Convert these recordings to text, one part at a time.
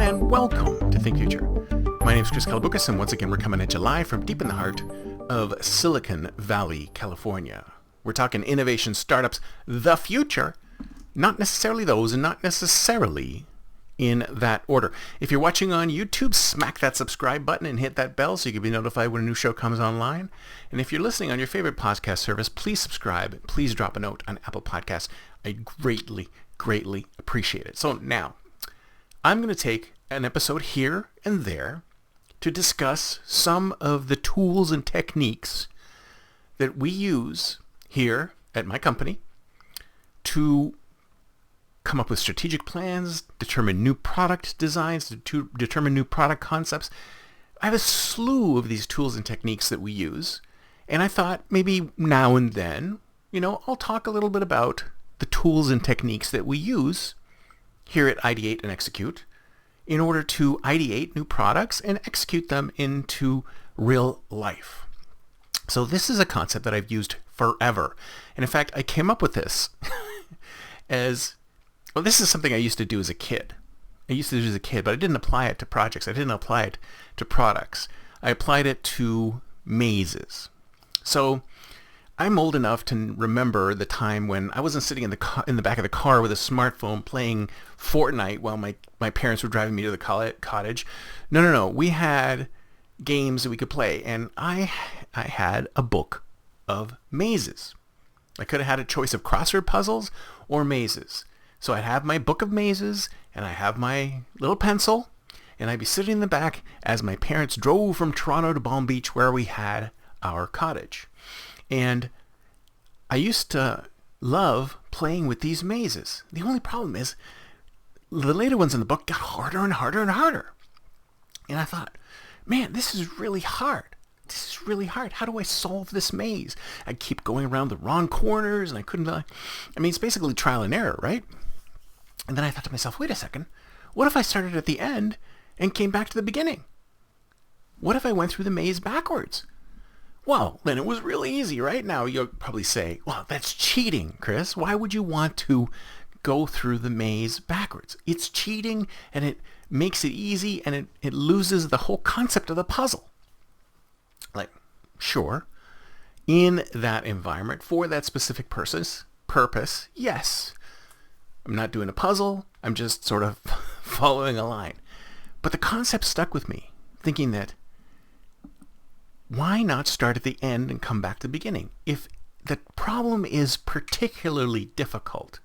everyone, and welcome to Think Future. My name is Chris Kalabukas, and once again we're coming at you live from deep in the heart of Silicon Valley, California. We're talking innovation, startups, the future, not necessarily those, and not necessarily in that order. If you're watching on YouTube, smack that subscribe button and hit that bell so you can be notified when a new show comes online. And if you're listening on your favorite podcast service, please subscribe. Please drop a note on Apple Podcasts. I greatly appreciate it. So now, I'm going to take an episode here and there to discuss some of the tools and techniques that we use here at my company to come up with strategic plans, determine new product designs, to determine new product concepts. I have a slew of these tools and techniques that we use, and I thought maybe now and then, I'll talk a little bit about the tools and techniques that we use here at Ideate and Execute in order to ideate new products and execute them into real life. So this is a concept that I've used forever. And in fact, I came up with this this is something I used to do as a kid. But I didn't apply it to projects. I didn't apply it to products. I applied it to mazes. So I'm old enough to remember the time when I wasn't sitting in the back of the car with a smartphone playing Fortnite while my parents were driving me to the cottage. No. We had games that we could play, and I had a book of mazes. I could have had a choice of crossword puzzles or mazes. So I'd have my book of mazes, and I have my little pencil, and I'd be sitting in the back as my parents drove from Toronto to Palm Beach where we had our cottage. And I used to love playing with these mazes. The only problem is the later ones in the book got harder and harder and harder. And I thought, man, this is really hard. How do I solve this maze? I'd keep going around the wrong corners, and I couldn't. It's basically trial and error, right? And then I thought to myself, wait a second. What if I started at the end and came back to the beginning? What if I went through the maze backwards? Well, then it was really easy, right? Now you'll probably say, well, that's cheating, Chris. Why would you want to go through the maze backwards? It's cheating, and it makes it easy, and it loses the whole concept of the puzzle. Sure, in that environment, for that specific purpose, yes. I'm not doing a puzzle. I'm just sort of following a line. But the concept stuck with me, thinking that why not start at the end and come back to the beginning? If the problem is particularly difficult,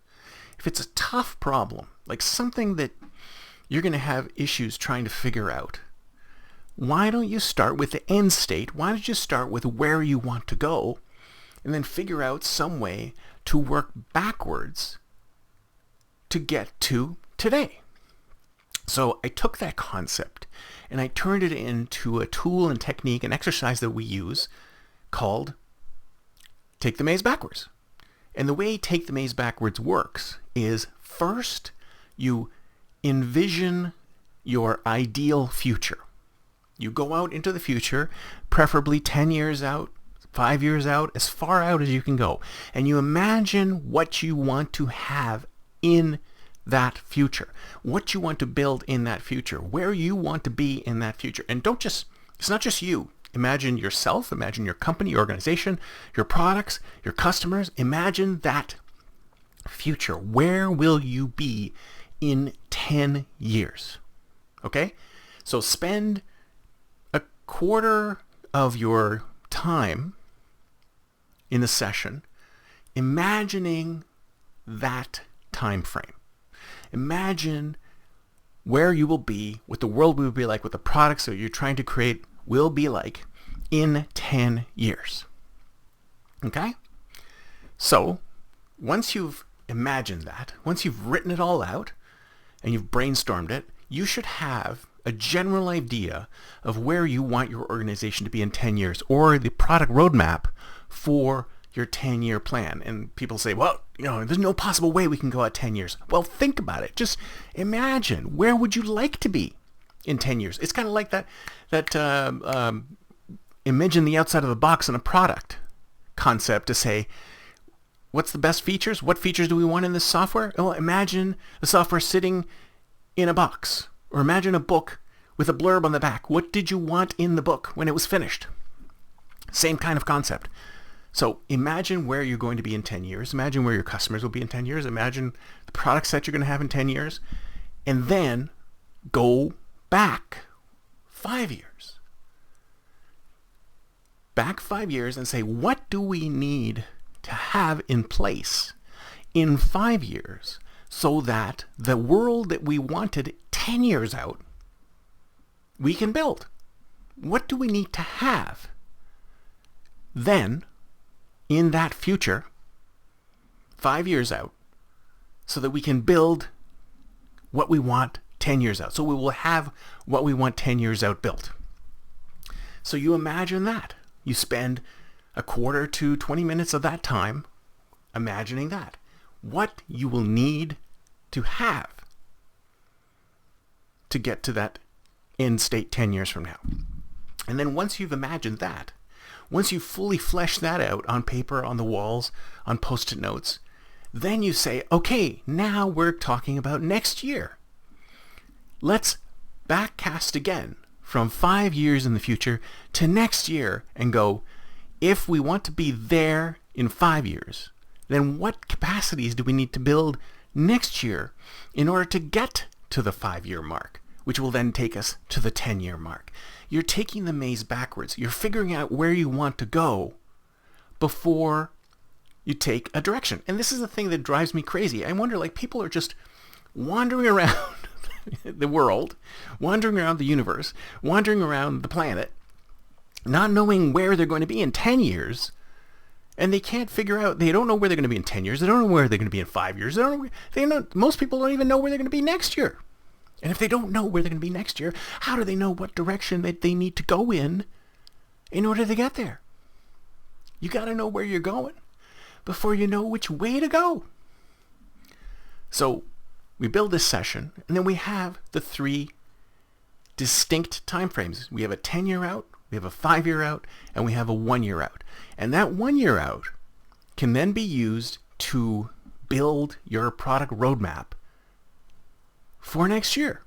if it's a tough problem, like something that you're going to have issues trying to figure out, why don't you start with the end state? Why don't you start with where you want to go and then figure out some way to work backwards to get to today? So I took that concept and I turned it into a tool and technique, an exercise that we use called Take the Maze Backwards. And the way Take the Maze Backwards works is first you envision your ideal future. You go out into the future, preferably 10 years out, 5 years out, as far out as you can go. And you imagine what you want to have in that future, what you want to build in that future, where you want to be in that future. And it's not just you. Imagine yourself, imagine your company, your organization, your products, your customers. Imagine that future. Where will you be in 10 years? Okay? So spend a quarter of your time in the session imagining that time frame. Imagine where you will be, what the world will be like, what the products that you're trying to create will be like in 10 years. Okay? So, once you've imagined that, once you've written it all out and you've brainstormed it, you should have a general idea of where you want your organization to be in 10 years, or the product roadmap for your 10-year plan. And people say, well, there's no possible way we can go out 10 years. Well, think about it. Just imagine, where would you like to be in 10 years? It's kind of like that imagine the outside of the box in a product concept to say, what's the best features? What features do we want in this software? Well, imagine the software sitting in a box Or imagine a book with a blurb on the back. What did you want in the book when it was finished? Same kind of concept. So imagine where you're going to be in 10 years. Imagine where your customers will be in 10 years. Imagine the products that you're going to have in 10 years. And then go back 5 years. Back 5 years and say, what do we need to have in place in 5 years so that the world that we wanted 10 years out, we can build? What do we need to have then in that future 5 years out so that we can build what we want 10 years out? So we will have what we want 10 years out built. So you imagine that. You spend a quarter to 20 minutes of that time imagining that. What you will need to have to get to that end state 10 years from now. And then once you've imagined that, once you fully flesh that out on paper, on the walls, on post-it notes, then you say, okay, now we're talking about next year. Let's backcast again from 5 years in the future to next year and go, if we want to be there in 5 years, then what capacities do we need to build next year in order to get to the 5-year mark, which will then take us to the 10-year mark? You're taking the maze backwards. You're figuring out where you want to go before you take a direction. And this is the thing that drives me crazy. I wonder, like, people are just wandering around the world, wandering around the universe, wandering around the planet, not knowing where they're going to be in 10 years, and they can't figure out, they don't know where they're going to be in 10 years, they don't know where they're going to be in 5 years, most people don't even know where they're going to be next year. And if they don't know where they're going to be next year, how do they know what direction that they need to go in order to get there? You got to know where you're going before you know which way to go. So we build this session, and then we have the 3 distinct time frames. We have a 10-year out, we have a 5-year out, and we have a 1-year out. And that 1-year out can then be used to build your product roadmap for next year,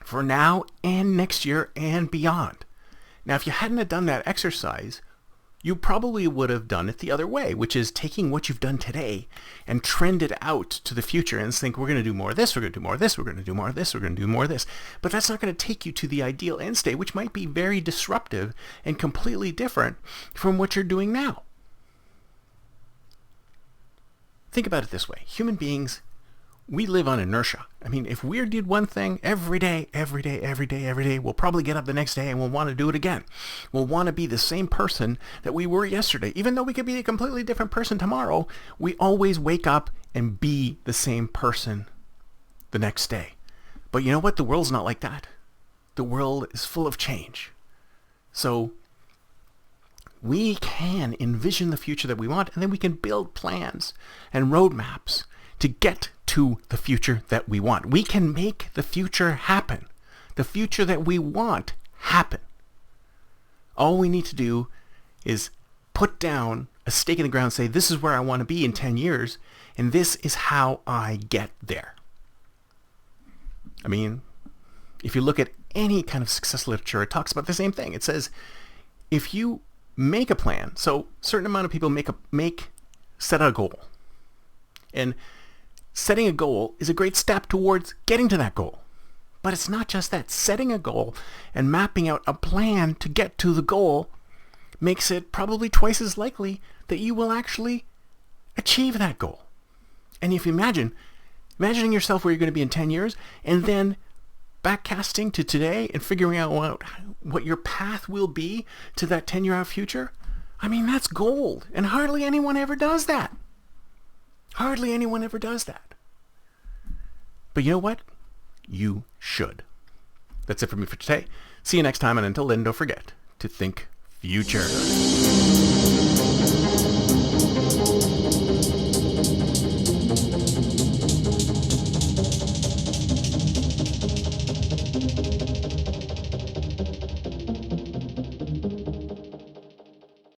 for now and next year and beyond. Now, if you hadn't have done that exercise, you probably would have done it the other way, which is taking what you've done today and trend it out to the future and think, we're going to do more of this, we're going to do more of this, we're going to do more of this, we're going to do more of this. But that's not going to take you to the ideal end state, which might be very disruptive and completely different from what you're doing now. Think about it this way. Human beings, we live on inertia. I mean, if we did one thing every day, we'll probably get up the next day and we'll want to do it again. We'll want to be the same person that we were yesterday. Even though we could be a completely different person tomorrow, we always wake up and be the same person the next day. But you know what? The world's not like that. The world is full of change. So we can envision the future that we want, and then we can build plans and roadmaps to get to the future that we want. We can make the future happen. The future that we want happen. All we need to do is put down a stake in the ground, say, this is where I want to be in 10 years, and this is how I get there. I mean, if you look at any kind of success literature, it talks about the same thing. It says, if you make a plan, so a certain amount of people set a goal. And setting a goal is a great step towards getting to that goal. But it's not just that. Setting a goal and mapping out a plan to get to the goal makes it probably twice as likely that you will actually achieve that goal. And if you imagining yourself where you're going to be in 10 years, and then backcasting to today and figuring out what your path will be to that 10-year out future, I mean, that's gold. And hardly anyone ever does that. Hardly anyone ever does that. But you know what? You should. That's it for me for today. See you next time, and until then, don't forget to think future.